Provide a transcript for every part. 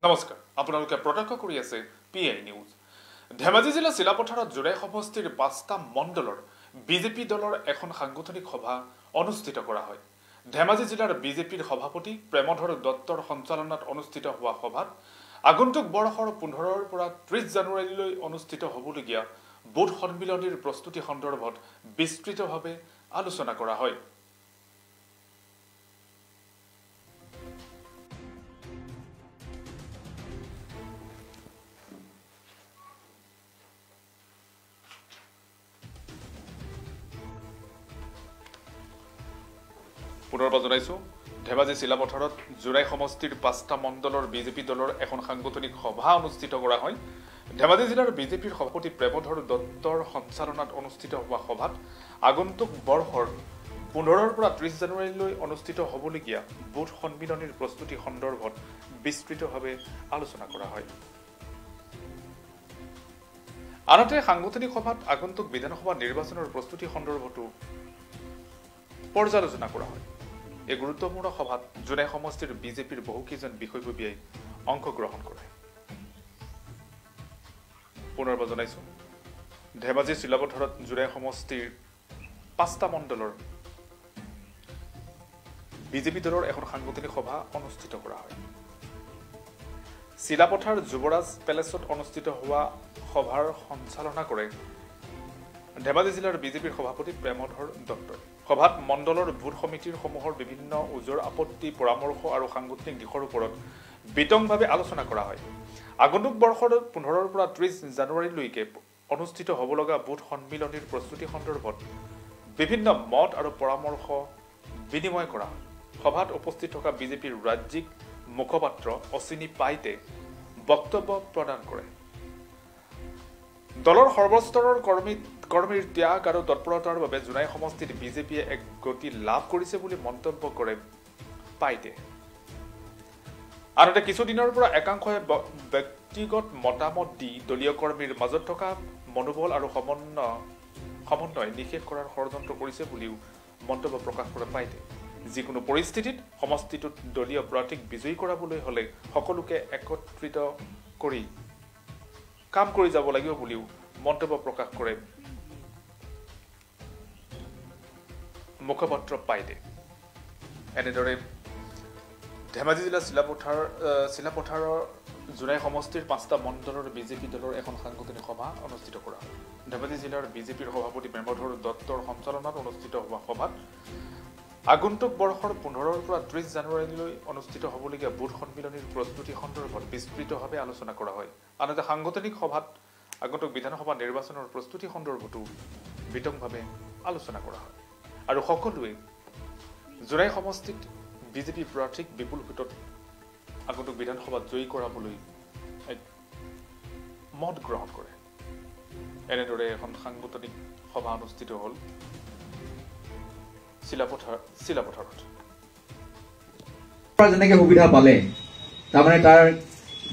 নমস্কাৰ আপোনালোকে প্ৰত্যক্ষ কৰি আছে পিআই নিউজ। ধেমাজি জিলা চিলাপথাৰত জোৰাই সমষ্টিৰ ৫টা মণ্ডলৰ বিজেপি দলৰ এখন সাংগঠনিক সভা অনুষ্ঠিত কৰা হয়। ধেমাজি জিলাৰ বিজেপিৰ সভাপতি প্ৰেমধৰ দত্তৰ সঞ্চালনাত অনুষ্ঠিত হোৱা সভাত আগন্তুক বৰ্ষৰ ১৫ৰ পৰা ৩০ জানুৱাৰীলৈ অনুষ্ঠিত হ'বলগীয়া বুথ সন্মিলনীৰ প্ৰস্তুতি সন্দৰ্ভত বিস্তৃতভাৱে আলোচনা কৰা হয়। পুনৰবাৰ জনাইছো, ধেমাজি চিলাপথাৰত জোৰাই সমষ্টিৰ ৫টা মণ্ডলৰ বিজেপি দলৰ এখন সাংগঠনিক সভা অনুষ্ঠিত কৰা হয়। ধেমাজি জিলাৰ বিজেপিৰ সভাপতি প্ৰেমধৰ দত্তৰ সঞ্চালনাত অনুষ্ঠিত হোৱা সভাত আগন্তুক বৰ্ষৰ ১৫ৰ পৰা ৩০ জানুৱাৰীলৈ অনুষ্ঠিত হ'বলগীয়া বুথ সন্মিলনীৰ প্ৰস্তুতি সন্দৰ্ভত বিস্তৃতভাৱে আলোচনা কৰা হয়। আনহাতে সাংগঠনিক সভাত আগন্তুক বিধানসভা নিৰ্বাচনৰ প্ৰস্তুতি সন্দৰ্ভতো পৰ্যালোচনা কৰা হয়। এই গুৰুত্বপূৰ্ণ সভাত জোৰাই সমষ্টিৰ বিজেপিৰ বহুকেইজন বিষয়ববীয়াই অংশগ্ৰহণ কৰে। পুনৰবাৰ জনাইছো, ধেমাজি চিলাপথাৰত জোৰাই সমষ্টিৰ ৫টা মণ্ডলৰ বিজেপি দলৰ এখন সাংগঠনিক সভা অনুষ্ঠিত কৰা হয়। চিলাপথাৰ যুৱৰাজ পেলেচত অনুষ্ঠিত হোৱা সভাৰ সঞ্চালনা কৰে ধেমাজি জিলাৰ বিজেপিৰ সভাপতি প্ৰেমধৰ দত্তই। সভাত মণ্ডলৰ ভোট সমিতিৰ সমূহৰ বিভিন্ন ওজৰ আপত্তি, পৰামৰ্শ আৰু সাংগঠনিক দিশৰ ওপৰত বিতংভাৱে আলোচনা কৰা হয়। আগন্তুক বৰ্ষৰ ১৫ৰ পৰা ৩০ জানুৱাৰীলৈকে অনুষ্ঠিত হ'ব লগা বুথ সন্মিলনীৰ প্ৰস্তুতি সন্দৰ্ভত বিভিন্ন মত আৰু পৰামৰ্শ বিনিময় কৰা হয়। সভাত উপস্থিত থকা বিজেপিৰ ৰাজ্যিক মুখপাত্ৰ অশ্বিনী পাইতে বক্তব্য প্ৰদান কৰে। দলৰ সৰ্বস্তৰৰ কৰ্মীৰ ত্যাগ আৰু তৎপৰতাৰ বাবে জোৰাই সমষ্টিত বিজেপিয়ে এক গতি লাভ কৰিছে বুলি মন্তব্য কৰে পাইতে। আনহাতে কিছুদিনৰ পৰা একাংশই ব্যক্তিগত মতামত দি দলীয় কৰ্মীৰ মাজত থকা মনোবল আৰু সমন্বয় নিষেধ কৰাৰ ষড়যন্ত্ৰ কৰিছে বুলিও মন্তব্য প্ৰকাশ কৰে পাইতে। যিকোনো পৰিস্থিতিত সমষ্টিটোত দলীয় প্ৰাৰ্থীক বিজয়ী কৰাবলৈ হলে সকলোকে একত্ৰিত কৰি কাম কৰি যাব লাগিব বুলিও মন্তব্য প্ৰকাশ কৰে মুখপাত্ৰ পাইতে। এনেদৰে ধেমাজি জিলা চিলাপথাৰৰ জোৰাই সমষ্টিৰ ৫টা মণ্ডলৰ বিজেপি দলৰ এখন সাংগঠনিক সভা অনুষ্ঠিত কৰা হয়। ধেমাজি জিলাৰ বিজেপিৰ সভাপতি প্ৰেমধৰ দত্তৰ সঞ্চালনাত অনুষ্ঠিত হোৱা সভাত আগন্তুক বৰ্ষৰ ১৫ৰ পৰা ৩০ জানুৱাৰীলৈ অনুষ্ঠিত হ'বলগীয়া বুথ সন্মিলনীৰ প্ৰস্তুতি সন্দৰ্ভত বিস্তৃতভাৱে আলোচনা কৰা হয়। আনহাতে সাংগঠনিক সভাত আগন্তুক বিধানসভা নিৰ্বাচনৰ প্ৰস্তুতি সন্দৰ্ভতো বিতংভাৱে আলোচনা কৰা হয় আৰু সকলোৱে জোৰাই সমষ্টিত বিজেপি প্ৰাৰ্থীক বিপুল ভোটত আগন্তুক বিধানসভাত জয়ী কৰাবলৈ এক মত গ্ৰহণ কৰে। এনেদৰে এখন সাংগঠনিক সভা অনুষ্ঠিত হ'ল চিলাপথাৰত। যেনেকে সুবিধা পালে, তাৰমানে তাৰ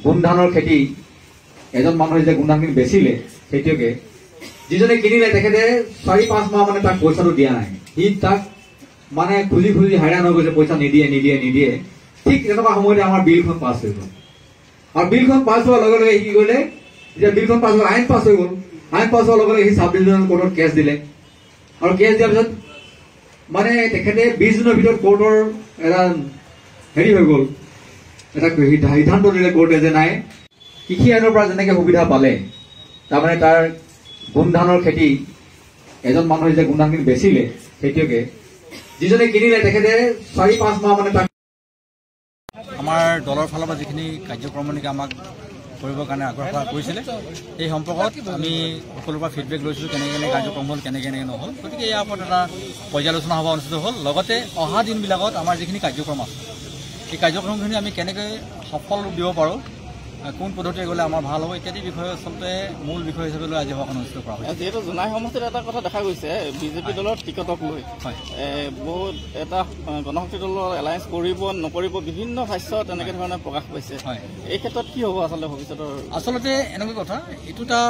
গোমধানৰ খেতি এজন মানুহে যে গোমধানখিনি বেচিলে খেতিয়কে, যিজনে কিনিলে তেখেতে ৪-৫ মাহ মানে তাক পইচাটো দিয়া নাই। সি তাক মানে খুজি হাইৰাণ হৈ গৈছে, পইচা নিদিয়ে। ঠিক তেনেকুৱা সময়তে আমাৰ বিলখন পাছ হৈ গ'ল। আৰু বিলখন পাছ হোৱাৰ লগে লগে কি কৰিলে, যেতিয়া বিলখন পাছ হ'ল, আইন পাছ হৈ গ'ল। আইন পাছ হোৱাৰ লগে লগে সি চাব ডিভিজনেল কোৰ্টত কেছ দিলে। আৰু কেছ দিয়াৰ পিছত মানে তেখেতে ২০ দিনৰ ভিতৰত কোৰ্টৰ এটা হেৰি হৈ গ'ল, এটা সিদ্ধান্ত দিলে কোৰ্টে যে নাই, কৃষি আইনৰ পৰা যেনেকে সুবিধা পালে, তাৰমানে তাৰ গোমধানৰ খেতি এজন মানুহে যে গোমধানখিনি বেচিলে খেতিয়কে, যিজনে কিনিলে তেখেতে ৪-৫ মাহ মানে তাক আমাৰ দলৰ ফালৰ পৰা যিখিনি কাৰ্যক্ৰমণিক আমাক কৰিবৰ কাৰণে আগ্ৰহ কৰিছিলে, এই সম্পৰ্কত আমি সকলোৰে পৰা ফিডবেক লৈছিলোঁ, কেনেকৈ কাৰ্যক্ৰম হ'ল, কেনেকৈ নহ'ল। গতিকে ইয়াৰ ওপৰত এটা পৰ্যালোচনা সভা অনুষ্ঠিত হ'ল। লগতে অহা দিনবিলাকত আমাৰ যিখিনি কাৰ্যক্ৰম আছে, এই কাৰ্যক্ৰমখিনি আমি কেনেকৈ সফল ৰূপ দিব পাৰোঁ, কোন পদ্ধতিৰে গ'লে আমাৰ ভাল হ'ব ইত্যাদি বিষয়ে আচলতে মূল বিষয় হিচাপে লৈ আজি সভাখন অনুষ্ঠিত কৰা হয়। যিহেতু জোৰাই সমষ্টিত এটা কথা দেখা গৈছে, বিজেপি দলৰ টিকটক লৈ বহুত এটা গণশক্তি দলৰ এলায়েন্স কৰিব নকৰিব বিভিন্ন ভাষ্য তেনেকৈ ধৰণে প্ৰকাশ পাইছে। এই ক্ষেত্ৰত কি হ'ব আচলতে ভৱিষ্যতৰ? আচলতে এনেকুৱা কথা, এইটো এটা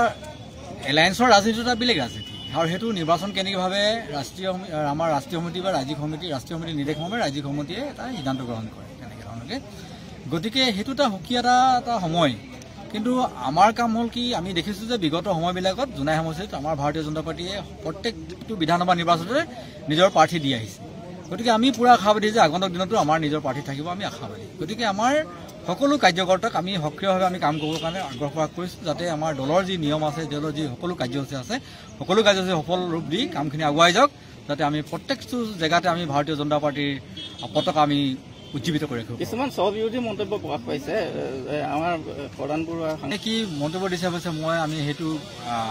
এলায়েন্সৰ ৰাজনীতি এটা বেলেগ ৰাজনীতি, আৰু সেইটো নিৰ্বাচন কেনেকৈভাৱে আমাৰ ৰাষ্ট্ৰীয় সমিতি বা ৰাজ্যিক সমিতি, ৰাষ্ট্ৰীয় সমিতিৰ নিৰ্দেশ মৰ্মে ৰাজ্যিক সমিতিয়ে এটা সিদ্ধান্ত গ্ৰহণ কৰে। তেনেকৈ ধৰণে গতিকে সেইটো এটা সুকীয়া এটা সময়। কিন্তু আমাৰ কাম হ'ল কি, আমি দেখিছোঁ যে বিগত সময়বিলাকত জোনাই সমষ্টিত আমাৰ ভাৰতীয় জনতা পাৰ্টীয়ে প্ৰত্যেকটো বিধানসভা নিৰ্বাচনতে নিজৰ প্ৰাৰ্থী দি আহিছে। গতিকে আমি পুৰা আশাবাদী যে আগন্তুক দিনতো আমাৰ নিজৰ প্ৰাৰ্থী থাকিব, আমি আশাবাদী। গতিকে আমাৰ সকলো কাৰ্যকৰ্তাক আমি সক্ৰিয়ভাৱে আমি কাম কৰিবৰ কাৰণে আগ্ৰহ প্ৰকাশ কৰিছোঁ, যাতে আমাৰ দলৰ যি নিয়ম আছে, দলৰ যি সকলো কাৰ্যসূচী আছে, সকলো কাৰ্যসূচী সফল ৰূপ দি কামখিনি আগুৱাই যাওক, যাতে আমি প্ৰত্যেকটো জেগাতে আমি ভাৰতীয় জনতা পাৰ্টীৰ পতাকা আমি উজ্জীৱিত কৰি ৰাখিব। কিছুমান স্ববিৰোধী মন্তব্য প্ৰকাশ পাইছে আমাৰ প্ৰধান বৰুৱা কি মন্তব্য দিছে অৱশ্যে আমি সেইটো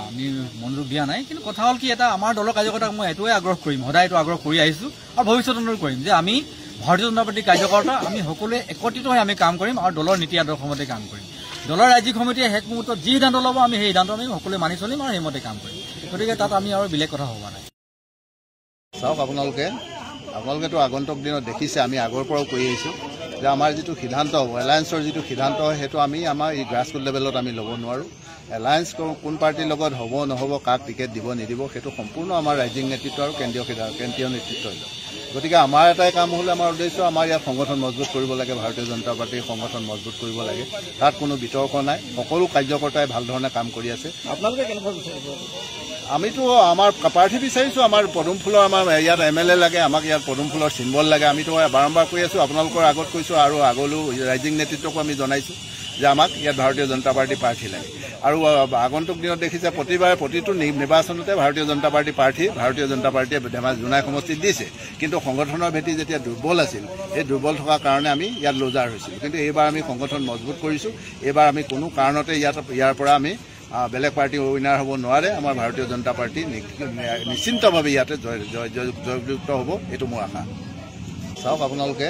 আমি মনোযোগ দিয়া নাই। কিন্তু কথা হ'ল কি, এটা আমাৰ দলৰ কাৰ্যকৰ্তাক মই এইটোৱে আগ্ৰহ কৰিম, সদায় এইটো আগ্ৰহ কৰি আহিছোঁ আৰু ভৱিষ্যতলৈ কৰিম যে আমি ভাৰতীয় জনতা পাৰ্টীৰ কাৰ্যকৰ্তা আমি সকলোৱে একত্ৰিত হৈ আমি কাম কৰিম আৰু দলৰ নীতি আদৰ্শ মতে কাম কৰিম। দলৰ ৰাজ্যিক সমিতিয়ে শেষ মুহূৰ্তত যি সিদ্ধান্ত ল'ব আমি সেই সিদ্ধান্ত আমি সকলোৱে মানি চলিম আৰু সেইমতে কাম কৰিম। গতিকে তাত আমি আৰু বেলেগ কথা হ'ব নাই। চাওক, আপোনালোকেতো আগন্তুক দিনত দেখিছে, আমি আগৰ পৰাও কৈ আহিছোঁ যে আমাৰ যিটো সিদ্ধান্ত হ'ব, এলায়েন্সৰ যিটো সিদ্ধান্ত হয়, সেইটো আমি আমাৰ এই গ্ৰাছৰুট লেভেলত আমি ল'ব নোৱাৰোঁ। এলায়েন্স কোন পাৰ্টিৰ লগত হ'ব নহ'ব, কাক টিকেট দিব নিদিব, সেইটো সম্পূৰ্ণ আমাৰ ৰাজ্যিক নেতৃত্ব আৰু কেন্দ্ৰীয় নেতৃত্বই লয়। গতিকে আমাৰ এটাই কাম হ'লে, আমাৰ উদ্দেশ্য আমাৰ ইয়াত সংগঠন মজবুত কৰিব লাগে, ভাৰতীয় জনতা পাৰ্টীৰ সংগঠন মজবুত কৰিব লাগে। তাত কোনো বিতৰ্ক নাই, সকলো কাৰ্যকৰ্তাই ভাল ধৰণে কাম কৰি আছে। আপোনালোকে কেনেকুৱা বিচাৰিব? আমিতো আমাৰ প্ৰাৰ্থী বিচাৰিছোঁ, আমাৰ পদুম ফুলৰ আমাৰ ইয়াত MLA লাগে, আমাক ইয়াত পদুম ফুলৰ চিম্বল লাগে। আমিতো বাৰম্বাৰ কৈ আছোঁ, আপোনালোকৰ আগত কৈছোঁ আৰু আগলৈও ৰাজ্যিক নেতৃত্বকো আমি জনাইছোঁ যে আমাক ইয়াত ভাৰতীয় জনতা পাৰ্টীৰ প্ৰাৰ্থী লাগে। আৰু আগন্তুক দিনত দেখিছে প্ৰতিবাৰে প্ৰতিটো নিৰ্বাচনতে ভাৰতীয় জনতা পাৰ্টীৰ প্ৰাৰ্থী ভাৰতীয় জনতা পাৰ্টীয়ে জোনাই সমষ্টিত দিছে। কিন্তু সংগঠনৰ ভেটি যেতিয়া দুৰ্বল আছিল, সেই দুৰ্বল থকাৰ কাৰণে আমি ইয়াত লজাৰ হৈছিলোঁ। কিন্তু এইবাৰ আমি সংগঠন মজবুত কৰিছোঁ। এইবাৰ আমি কোনো কাৰণতে ইয়াৰ পৰা আমি বেলেগ পাৰ্টি উইনাৰ হ'ব নোৱাৰে। আমাৰ ভাৰতীয় জনতা পাৰ্টি নিশ্চিন্তভাৱে ইয়াতে জয়যুক্ত হ'ব, এইটো মোৰ আশা। চাওক, আপোনালোকে